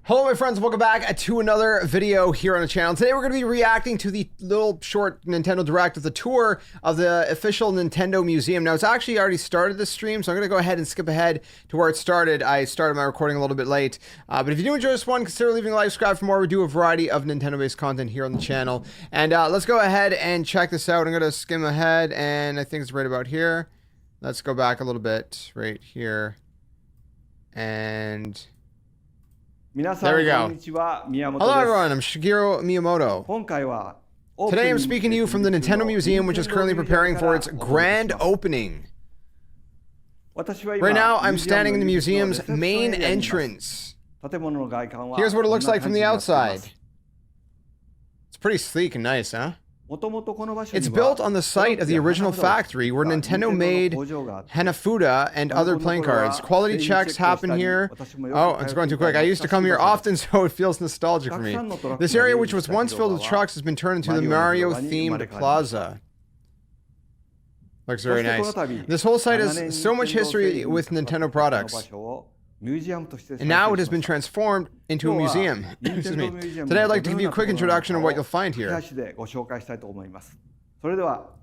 Hello my friends, welcome back to another video here on the channel. Today we're going to be reacting to the little short Nintendo Direct of the tour of the official Nintendo Museum. Now it's actually already started this stream, so I'm going to go ahead and skip ahead to where it started. I started my recording a little bit late, but if you do enjoy this one, consider leaving a like, subscribe for more. We do a variety of Nintendo based content here on the channel. And let's go ahead and check this out. I'm going to skim ahead, and I think it's right about here. Let's go back a little bit right here. And there we go. Hello everyone, I'm Shigeru Miyamoto. Today I'm speaking to you from the Nintendo Museum, which is currently preparing for its grand opening. Right now I'm standing in the museum's main entrance. Here's what it looks like from the outside. It's pretty sleek and nice, huh? It's built on the site of the original factory where Nintendo made Hanafuda and other playing cards. Quality checks happen here. Oh, it's going too quick. I used to come here often, so it feels nostalgic for me. This area, which was once filled with trucks, has been turned into the Mario-themed plaza. Looks very nice. This whole site has so much history with Nintendo products. And now it has been transformed into a museum. Excuse me. Today I'd like to give you a quick introduction of what you'll find here.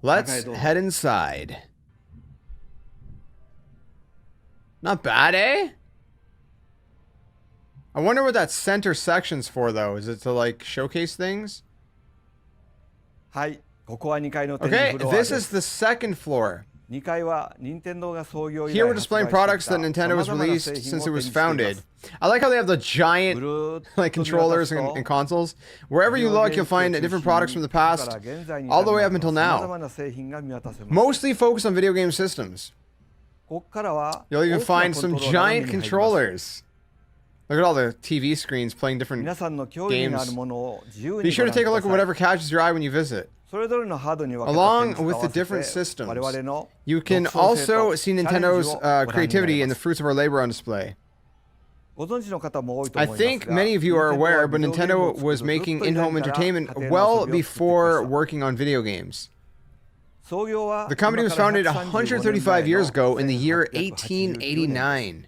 Let's head inside. Not bad, eh? I wonder what that center section's for, though. Is it to, like, showcase things? Okay, this is the second floor. Here we're displaying products that Nintendo has released since it was founded. I like how they have the giant like controllers and consoles. Wherever you look, you'll find different products from the past, all the way up until now. Mostly focused on video game systems. You'll even find some giant controllers. Look at all the TV screens playing different games. Be sure to take a look at whatever catches your eye when you visit. Along with the different systems, you can also see Nintendo's creativity and the fruits of our labor on display. I think many of you are aware, but Nintendo was making in-home entertainment well before working on video games. The company was founded 135 years ago in the year 1889.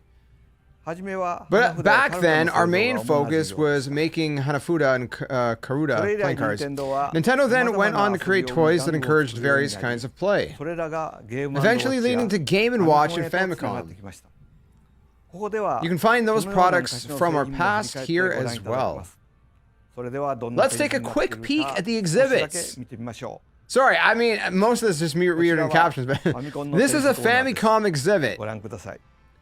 But back then, our main focus was making Hanafuda and Karuda playing cards. Nintendo then went on to create toys that encouraged various kinds of play, eventually leading to Game & Watch and Famicom. You can find those products from our past here as well. Let's take a quick peek at the exhibits. Sorry, I mean, most of this is just me reading captions, but this is a Famicom exhibit.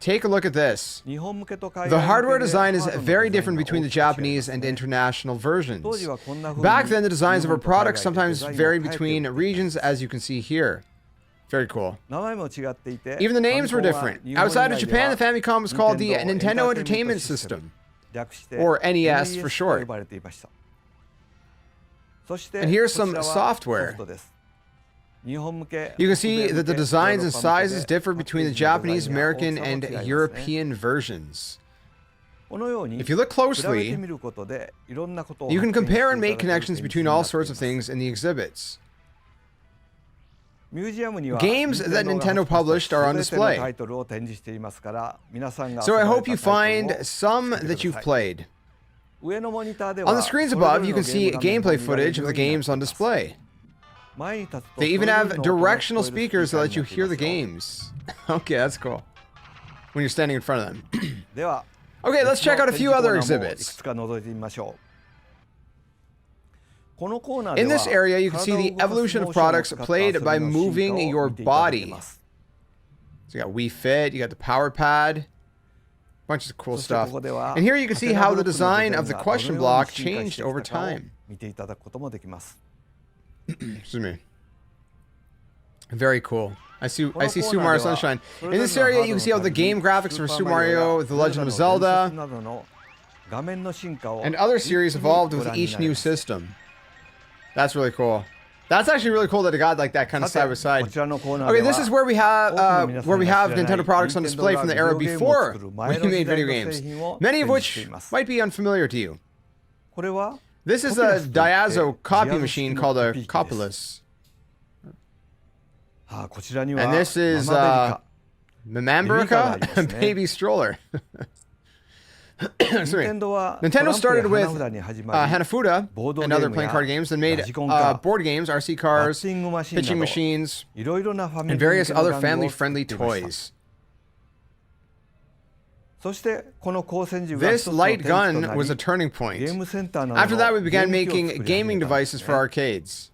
Take a look at this. The hardware design is very different between the Japanese and international versions. Back then, the designs of our products sometimes varied between regions, as you can see here. Very cool. Even the names were different. Outside of Japan, the Famicom was called the Nintendo Entertainment System, or NES for short. And here's some software. You can see that the designs and sizes differ between the Japanese, American, and European versions. If you look closely, you can compare and make connections between all sorts of things in the exhibits. Games that Nintendo published are on display, so I hope you find some that you've played. On the screens above, you can see gameplay footage of the games on display. They even have directional speakers that let you hear the games. Okay, that's cool. When you're standing in front of them. Okay, let's check out a few other exhibits. In this area, you can see the evolution of products played by moving your body. So you got Wii Fit, you got the Power Pad, bunch of cool stuff. And here you can see how the design of the question block changed over time. Excuse me. Very cool. I see Super Mario Sunshine. In this area, you can see how the game graphics for Super Mario, The Legend of Zelda, and other series evolved with each new system. That's really cool. That's actually really cool that it got like that kind of side by side. Okay, this is where we have Nintendo products on display from the era before we made video games, many of which might be unfamiliar to you. This is a Diazo copy machine called a Copulus. And this is Mamambarica, a baby stroller. Nintendo started with Hanafuda and other playing card games, then made board games, RC cars, pitching machines, and various other family-friendly toys. This light gun was a turning point. After that, we began making gaming devices for arcades.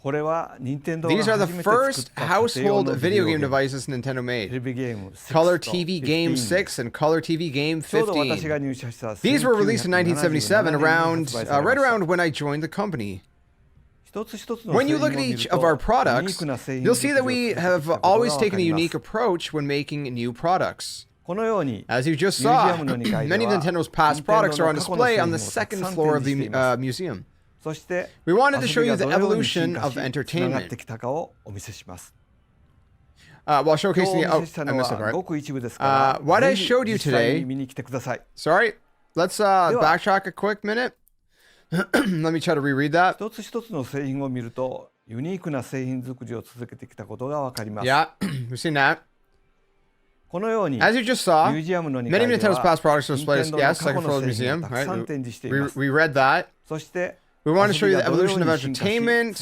These are the first household video game devices Nintendo made. Color TV Game 6 and Color TV Game 15. These were released in 1977, right around when I joined the company. When you look at each of our products, you'll see that we have always taken a unique approach when making new products. As you just saw, many of Nintendo's past products are on display on the second floor of the museum. We wanted to show you the evolution of entertainment. While showcasing I missed a part. What I showed you today, sorry, let's backtrack a quick minute. Let me try to reread that. Yeah, we've seen that. As you just saw, many of Nintendo's past products are displayed. Yes, second floor of the museum. Right? We read that. We want to show you the evolution of entertainment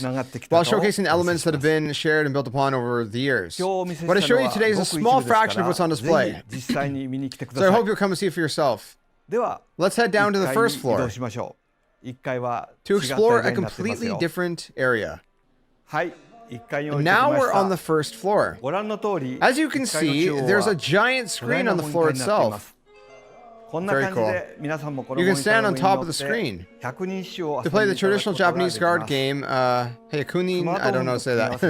while showcasing the elements that have been shared and built upon over the years. What I show you today is a small fraction of what's on display. So I hope you'll come and see it for yourself. Let's head down to the first floor to explore a completely different area. And now we're on the first floor. As you can see, there's a giant screen on the floor itself. Very cool. You can stand on top of the screen to play the traditional Japanese card game, Hyakunin, I don't know how to say that.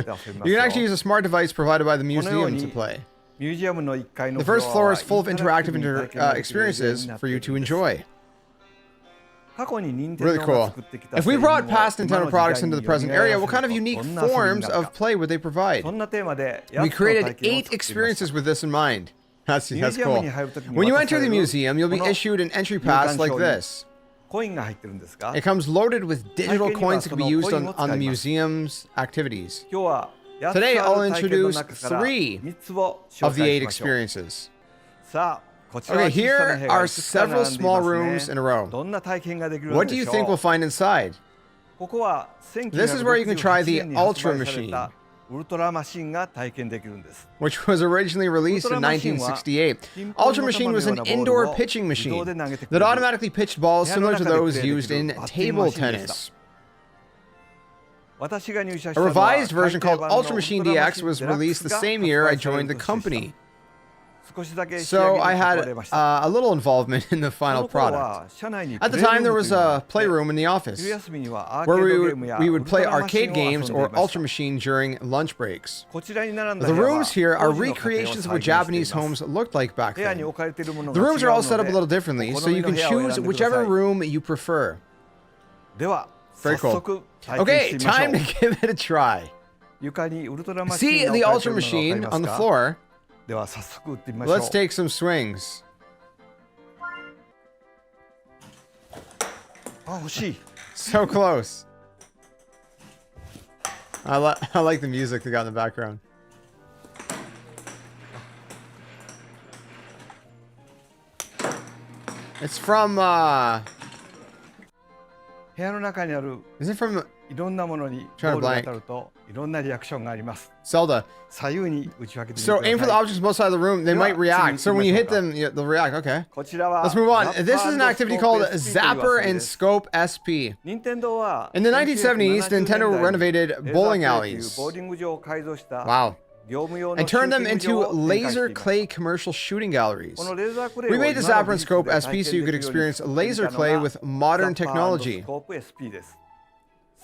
You can actually use a smart device provided by the museum to play. The first floor is full of interactive experiences for you to enjoy. Really cool. If we brought past Nintendo products into the present area, what kind of unique forms of play would they provide? We created 8 experiences with this in mind. That's cool. When you enter the museum, you'll be issued an entry pass like this. It comes loaded with digital coins that can be used on the museum's activities. Today, I'll introduce 3 of the 8 experiences. Okay, here are several small rooms in a row. What do you think we'll find inside? This is where you can try the Ultra Machine, which was originally released in 1968. Ultra Machine was an indoor pitching machine that automatically pitched balls similar to those used in table tennis. A revised version called Ultra Machine DX was released the same year I joined the company. So I had a little involvement in the final product. At the time, there was a playroom in the office where we would play arcade games or Ultra Machine during lunch breaks. The rooms here are recreations of what Japanese homes looked like back then. The rooms are all set up a little differently, so you can choose whichever room you prefer. Very cool. Okay, time to give it a try. See the Ultra Machine on the floor. Let's take some swings. So close. I like the music they got in the background. It's from is it from Zelda. So aim for the objects on both sides of the room. They might react. So when you hit them, they'll react. Okay. Let's move on. This is an activity called Zapper and Scope SP. In the 1970s, Nintendo renovated bowling alleys. Wow. And turned them into laser clay commercial shooting galleries. We made the Zapper and Scope SP so you could experience laser clay with modern technology.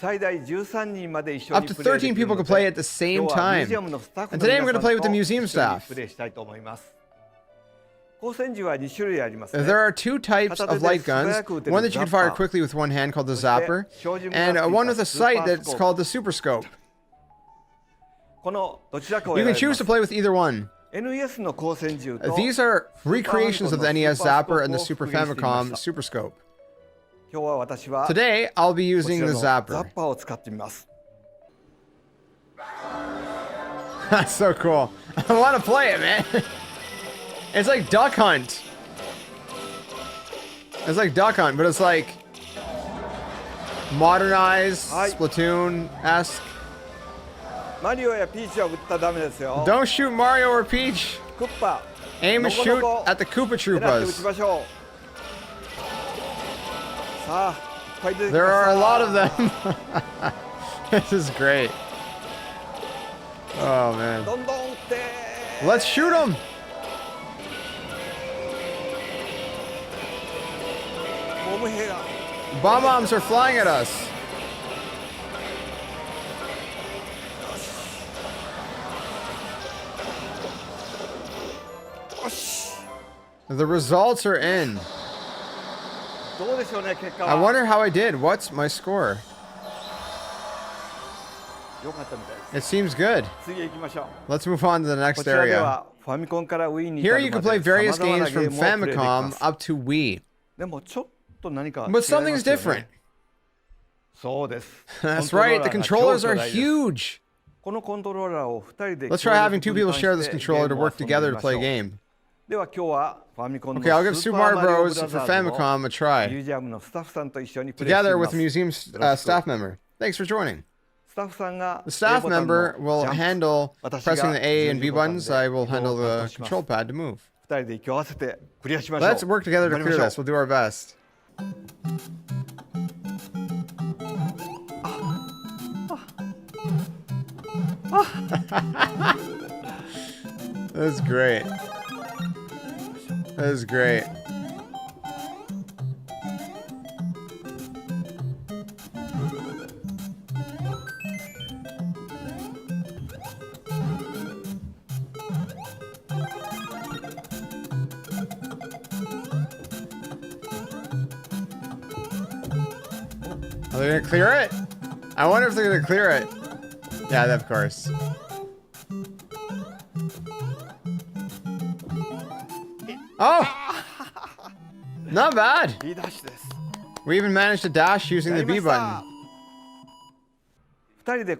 Up to 13 people could play at the same time. And today I'm going to play with the museum staff. There are 2 types of light guns, one that you can fire quickly with one hand called the Zapper, and one with a sight that's called the Super Scope. You can choose to play with either one. These are recreations of the NES Zapper and the Super Famicom Super Scope. Today, I'll be using the Zapper. That's so cool. I want to play it, man. It's like Duck Hunt. It's like Duck Hunt, but it's like modernized, Splatoon-esque. Don't shoot Mario or Peach. Aim and shoot at the Koopa Troopas. There are a lot of them. This is great. Oh man. Let's shoot them. Bomb bombs are flying at us. The results are in. I wonder how I did. What's my score? It seems good. Let's move on to the next area. Here you can play various games from Famicom up to Wii. But something's different. That's right, the controllers are huge. Let's try having two people share this controller to work together to play a game. Okay, I'll give Super Mario Bros. For Famicom a try. Together with a museum staff member. Thanks for joining. The staff member will handle pressing the A and B buttons. I will handle the control pad to move. Let's work together to clear this. We'll do our best. That's great. That is great. Are they gonna clear it? I wonder if they're gonna clear it. Yeah, of course. Oh! Not bad. We even managed to dash using the B button. Wow. The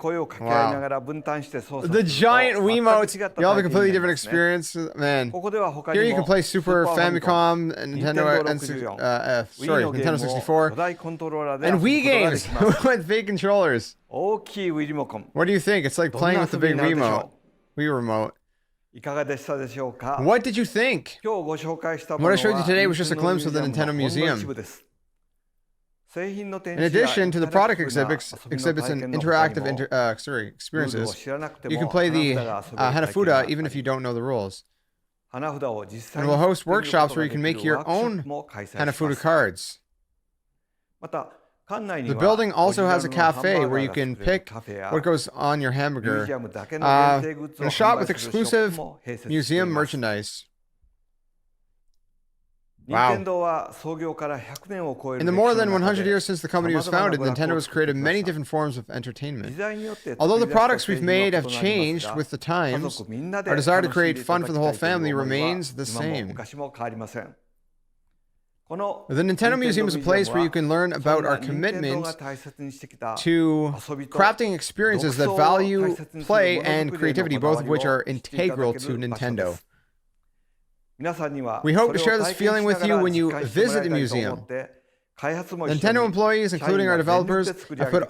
giant Wiimotes. You all have a completely different experience, man. Here you can play Super Famicom, Nintendo Nintendo 64, and Wii games with fake controllers. What do you think? It's like playing with the big Wii remote. What did you think? What I showed you today was just a glimpse of the Nintendo Museum. In addition to the product exhibits and interactive experiences, you can play the Hanafuda even if you don't know the rules. And we'll host workshops where you can make your own Hanafuda cards. The building also has a cafe where you can pick what goes on your hamburger, and a shop with exclusive museum merchandise. Wow. In the more than 100 years since the company was founded, Nintendo has created many different forms of entertainment. Although the products we've made have changed with the times, our desire to create fun for the whole family remains the same. The Nintendo Museum is a place where you can learn about our commitment to crafting experiences that value play and creativity, both of which are integral to Nintendo. We hope to share this feeling with you when you visit the museum. Nintendo employees, including our developers, have put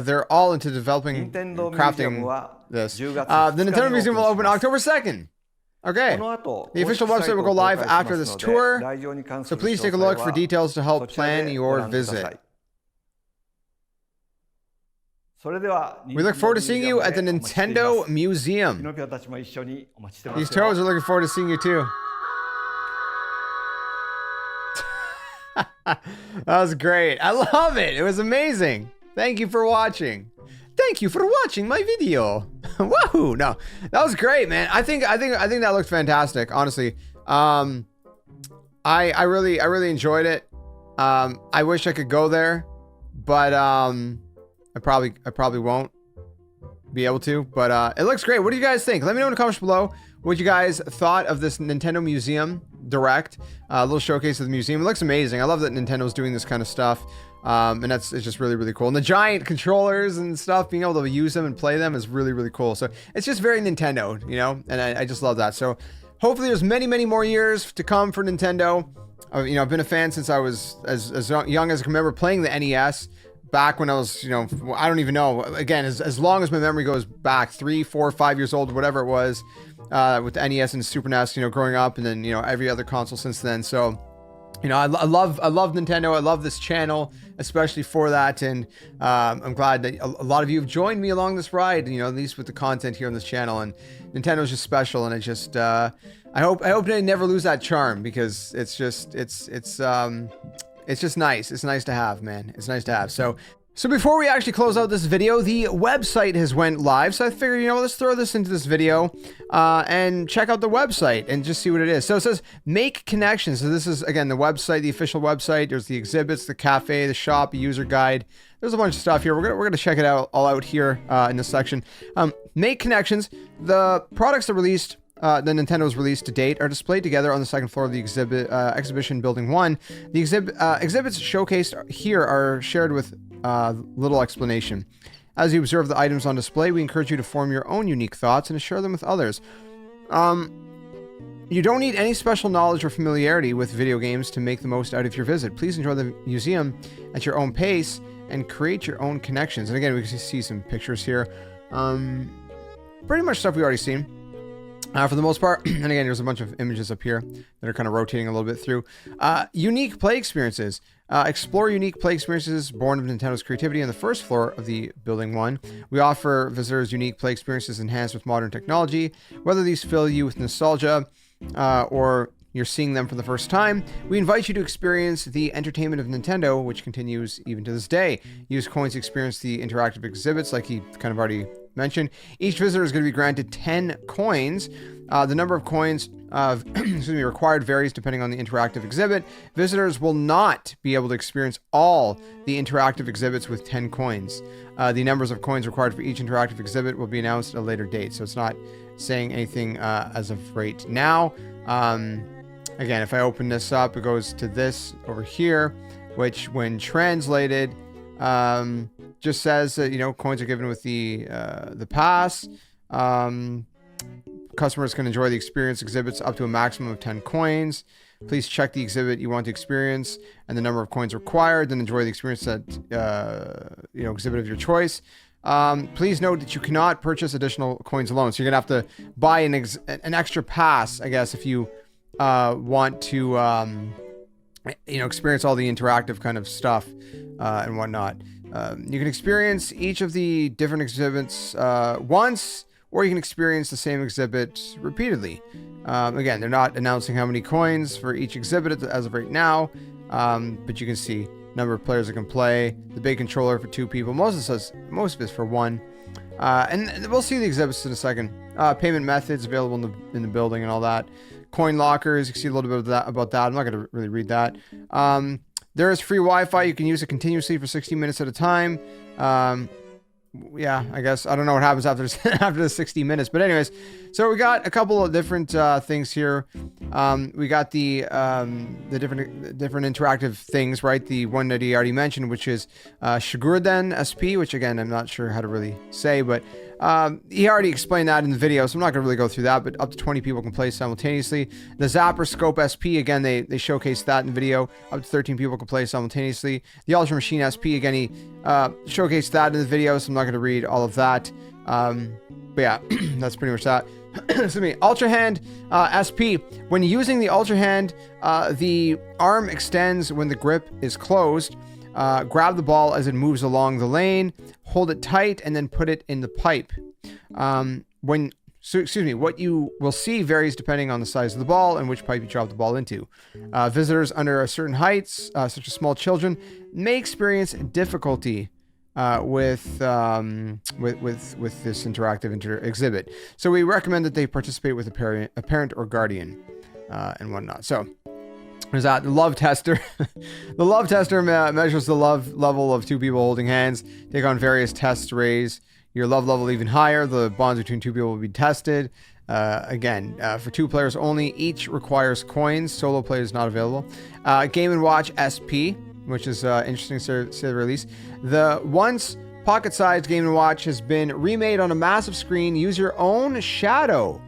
they're all into developing and crafting this. The Nintendo Museum will open October 2nd. Okay. The official website will go live after this tour, so please take a look for details to help plan your visit. We look forward to seeing you at the Nintendo Museum. These toads are looking forward to seeing you too. That was great. I love it. It was amazing. Thank you for watching. Thank you for watching my video. Woohoo! No, that was great, man. I think that looked fantastic. Honestly, I really enjoyed it. I wish I could go there, but I probably won't be able to. But it looks great. What do you guys think? Let me know in the comments below what you guys thought of this Nintendo Museum Direct, a little showcase of the museum. It looks amazing. I love that Nintendo's doing this kind of stuff, and it's just really cool. And the giant controllers and stuff, being able to use them and play them is really cool. So it's just very Nintendo, you know, and I just love that. So hopefully there's many more years to come for Nintendo. you know, I've been a fan since I was as young as I can remember, playing the NES back when I was, you know, I don't even know, again, as long as my memory goes back, 3, 4, 5 years old, whatever it was, with the NES and Super NES, you know, growing up, and then, you know, every other console since then. So, you know, I love Nintendo. I love this channel, especially for that. And I'm glad that a lot of you have joined me along this ride, you know, at least with the content here on this channel. And Nintendo's just special. And it just, I hope they never lose that charm, because it's just nice. It's nice to have, man. It's nice to have. So before we actually close out this video, the website has went live. So I figured, you know, let's throw this into this video and check out the website and just see what it is. So it says make connections. So this is, again, the website, the official website. There's the exhibits, the cafe, the shop, user guide. There's a bunch of stuff here. We're gonna check it out all out here in this section. Make connections. The products that released, the Nintendo's released to date, are displayed together on the second floor of the exhibition building 1. The exhibits showcased here are shared with little explanation. As you observe the items on display, we encourage you to form your own unique thoughts and to share them with others. You don't need any special knowledge or familiarity with video games to make the most out of your visit. Please enjoy the museum at your own pace and create your own connections. And again, we can see some pictures here. Pretty much stuff we've already seen. For the most part. And again, there's a bunch of images up here that are kind of rotating a little bit through. Unique play experiences. Explore unique play experiences born of Nintendo's creativity on the first floor of the Building 1. We offer visitors unique play experiences enhanced with modern technology. Whether these fill you with nostalgia or you're seeing them for the first time, we invite you to experience the entertainment of Nintendo, which continues even to this day. Use coins to experience the interactive exhibits, like he kind of already mentioned. Each visitor is going to be granted 10 coins. The number of coins required varies depending on the interactive exhibit. Visitors will not be able to experience all the interactive exhibits with 10 coins. The numbers of coins required for each interactive exhibit will be announced at a later date, so it's not saying anything as of right now. Again, if I open this up, it goes to this over here, which when translated just says that, you know, coins are given with the pass. Customers can enjoy the experience exhibits up to a maximum of 10 coins. Please check the exhibit you want to experience and the number of coins required, then enjoy the experience at exhibit of your choice. Please note that you cannot purchase additional coins alone, so you're gonna have to buy an extra pass, I guess, if you want to experience all the interactive kind of stuff and whatnot. You can experience each of the different exhibits once, or you can experience the same exhibit repeatedly. Again, they're not announcing how many coins for each exhibit as of right now, but you can see number of players that can play, the big controller for 2 people. Most of it is for 1. And we'll see the exhibits in a second. Payment methods available in the building and all that. Coin lockers, you can see a little bit of about that. I'm not going to really read that. There is free Wi-Fi. You can use it continuously for 60 minutes at a time. Yeah, I guess I don't know what happens after after the 60 minutes, but anyways, so we got a couple of different things here. We got the different interactive things, right? The one that he already mentioned, which is Shigurden SP, which again I'm not sure how to really say, but he already explained that in the video, so I'm not going to really go through that, but up to 20 people can play simultaneously. The Zapper Scope SP, again, they showcased that in the video. Up to 13 people can play simultaneously. The Ultra Machine SP, again, he showcased that in the video, so I'm not going to read all of that. But yeah, that's pretty much that. Excuse me. Ultra Hand SP. When using the Ultra Hand, the arm extends when the grip is closed. Grab the ball as it moves along the lane, hold it tight, and then put it in the pipe. What you will see varies depending on the size of the ball and which pipe you drop the ball into. Visitors under a certain heights, such as small children, may experience difficulty with this interactive exhibit. So we recommend that they participate with a parent or guardian and whatnot. So there's that. The love tester. The love tester measures the love level of 2 people holding hands. Take on various tests to raise your love level even higher. The bonds between 2 people will be tested. Again, for 2 players only. Each requires coins. Solo play is not available. Game & Watch SP, which is interesting to say the release. The once pocket-sized Game & Watch has been remade on a massive screen. Use your own shadow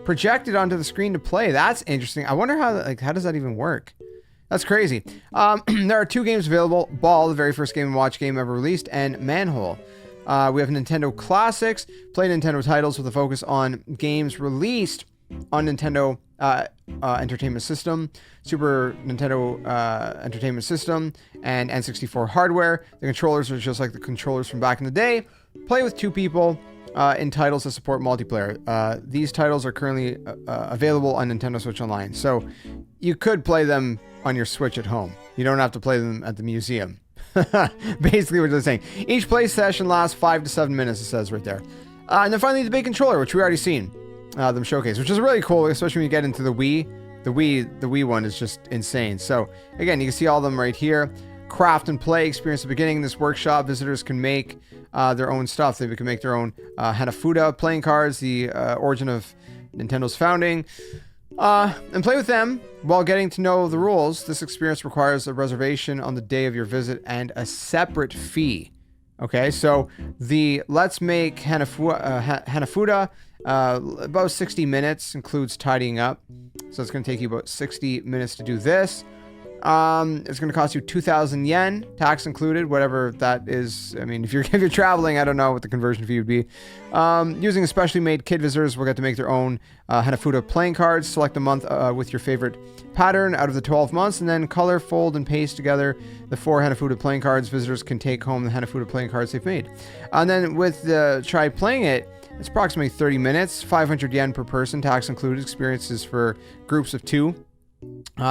projected onto the screen to play. That's interesting. I wonder how does that even work? That's crazy. There are 2 games available. Ball, the very first Game & Watch game ever released, and Manhole. We have Nintendo Classics. Play Nintendo titles with a focus on games released on Nintendo Entertainment System, Super Nintendo Entertainment System, and N64 hardware. The controllers are just like the controllers from back in the day. Play with 2 people in titles that support multiplayer. These titles are currently available on Nintendo Switch Online, so you could play them on your Switch at home. You don't have to play them at the museum. Basically what they're saying. Each play session lasts 5 to 7 minutes, it says right there. And then finally the big controller, which we already seen them showcase, which is really cool, especially when you get into the Wii. The Wii one is just insane. So again, you can see all of them right here. Craft and play experience at the beginning. This workshop, visitors can make their own stuff. They can make their own Hanafuda playing cards, the origin of Nintendo's founding, and play with them while getting to know the rules. This experience requires a reservation on the day of your visit and a separate fee. Okay, so the Let's Make Hanafuda, about 60 minutes, includes tidying up. So it's going to take you about 60 minutes to do this. It's going to cost you 2,000 yen, tax included, whatever that is. I mean, if you're traveling, I don't know what the conversion fee would be. Using a specially made kit, visitors will get to make their own Hanafuda playing cards. Select a month with your favorite pattern out of the 12 months, and then color, fold, and paste together the 4 Hanafuda playing cards. Visitors can take home the Hanafuda playing cards they've made. And then with the try playing it, it's approximately 30 minutes, 500 yen per person, tax included. Experiences for groups of 2.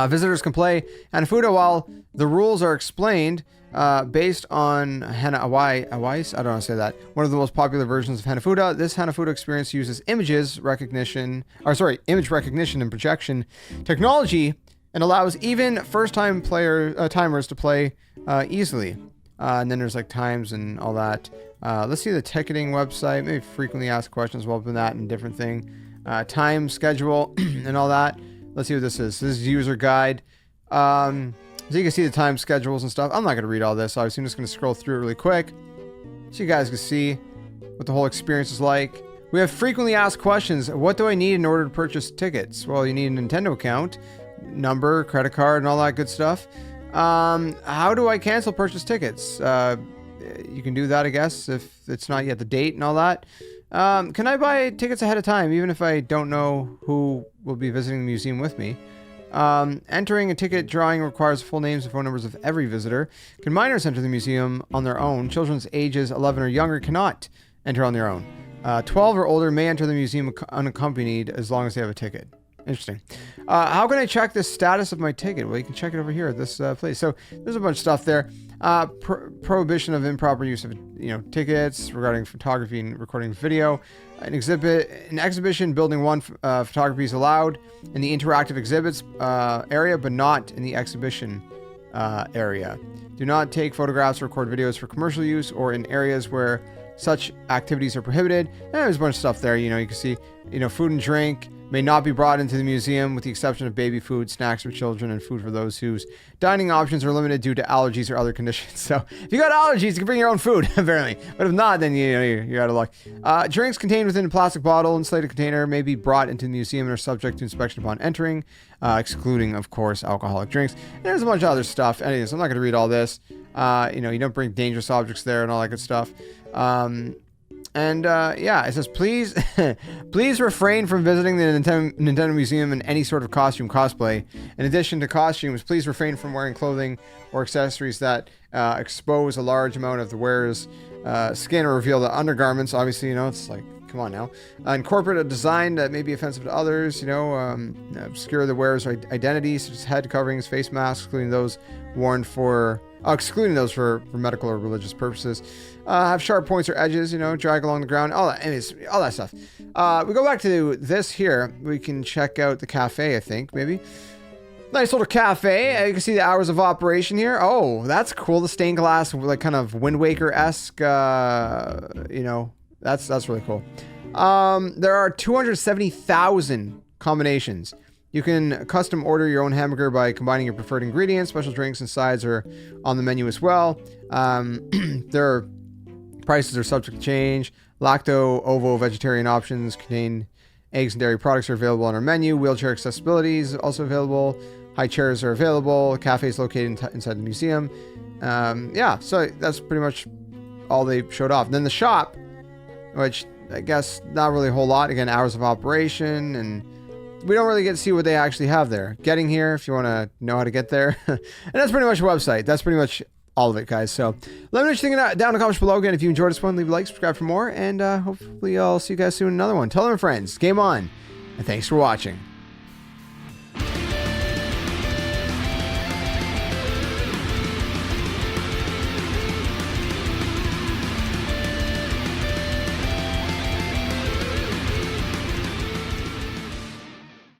Visitors can play Hanafuda while the rules are explained based on Awais. I don't know how to say that. One of the most popular versions of Hanafuda. This Hanafuda experience uses image recognition and projection technology and allows even first-time timers to play easily. And then there's like times and all that. Let's see the ticketing website. Maybe frequently asked questions. We'll open that and different thing. Time schedule and all that. Let's see what this is. This is user guide. So you can see the time schedules and stuff. I'm not going to read all this, obviously. I'm just going to scroll through it really quick so you guys can see what the whole experience is like. We have frequently asked questions. What do I need in order to purchase tickets? Well, you need a Nintendo account, number, credit card, and all that good stuff. How do I cancel purchase tickets? You can do that, I guess, if it's not yet the date and all that. Can I buy tickets ahead of time, even if I don't know who will be visiting the museum with me? Entering a ticket drawing requires full names and phone numbers of every visitor. Can minors enter the museum on their own? Children's ages 11 or younger cannot enter on their own. 12 or older may enter the museum unaccompanied as long as they have a ticket. Interesting. How can I check the status of my ticket? Well, you can check it over here at this place. So there's a bunch of stuff there. Prohibition of improper use of tickets regarding photography and recording video. An exhibition building 1 photography is allowed in the interactive exhibits area, but not in the exhibition area. Do not take photographs or record videos for commercial use or in areas where such activities are prohibited. And there's a bunch of stuff there. You can see, food and drink may not be brought into the museum with the exception of baby food, snacks for children, and food for those whose dining options are limited due to allergies or other conditions. So if you got allergies, you can bring your own food, apparently. But if not, then you're out of luck. Drinks contained within a plastic bottle, insulated container may be brought into the museum and are subject to inspection upon entering, excluding, of course, alcoholic drinks. And there's a bunch of other stuff. Anyways, I'm not going to read all this. You don't bring dangerous objects there and all that good stuff. It says, please refrain from visiting the Nintendo Museum in any sort of costume cosplay. In addition to costumes, please refrain from wearing clothing or accessories that expose a large amount of the wearer's skin or reveal the undergarments. Obviously, it's like, come on now. Incorporate a design that may be offensive to others, obscure the wearer's identity, such as head coverings, face masks, excluding those for medical or religious purposes. Have sharp points or edges, drag along the ground, all that stuff. We go back to this here. We can check out the cafe, I think, maybe. Nice little cafe. You can see the hours of operation here. Oh, that's cool. The stained glass, like kind of Wind Waker-esque, that's really cool. There are 270,000 combinations. You can custom order your own hamburger by combining your preferred ingredients. Special drinks and sides are on the menu as well. Their prices are subject to change. Lacto, ovo, vegetarian options contain eggs and dairy products are available on our menu. Wheelchair accessibility is also available. high chairs are available. Cafe is located inside the museum. Yeah, so that's pretty much all they showed off. And then the shop, which I guess not really a whole lot. Again, hours of operation, and we don't really get to see what they actually have there. Getting here, if you want to know how to get there. And that's pretty much the website. That's pretty much all of it, guys. So let me know what you think down in the comments below. Again, if you enjoyed this one, leave a like, subscribe for more, and hopefully I'll see you guys soon in another one. Tell them, friends, game on, and thanks for watching.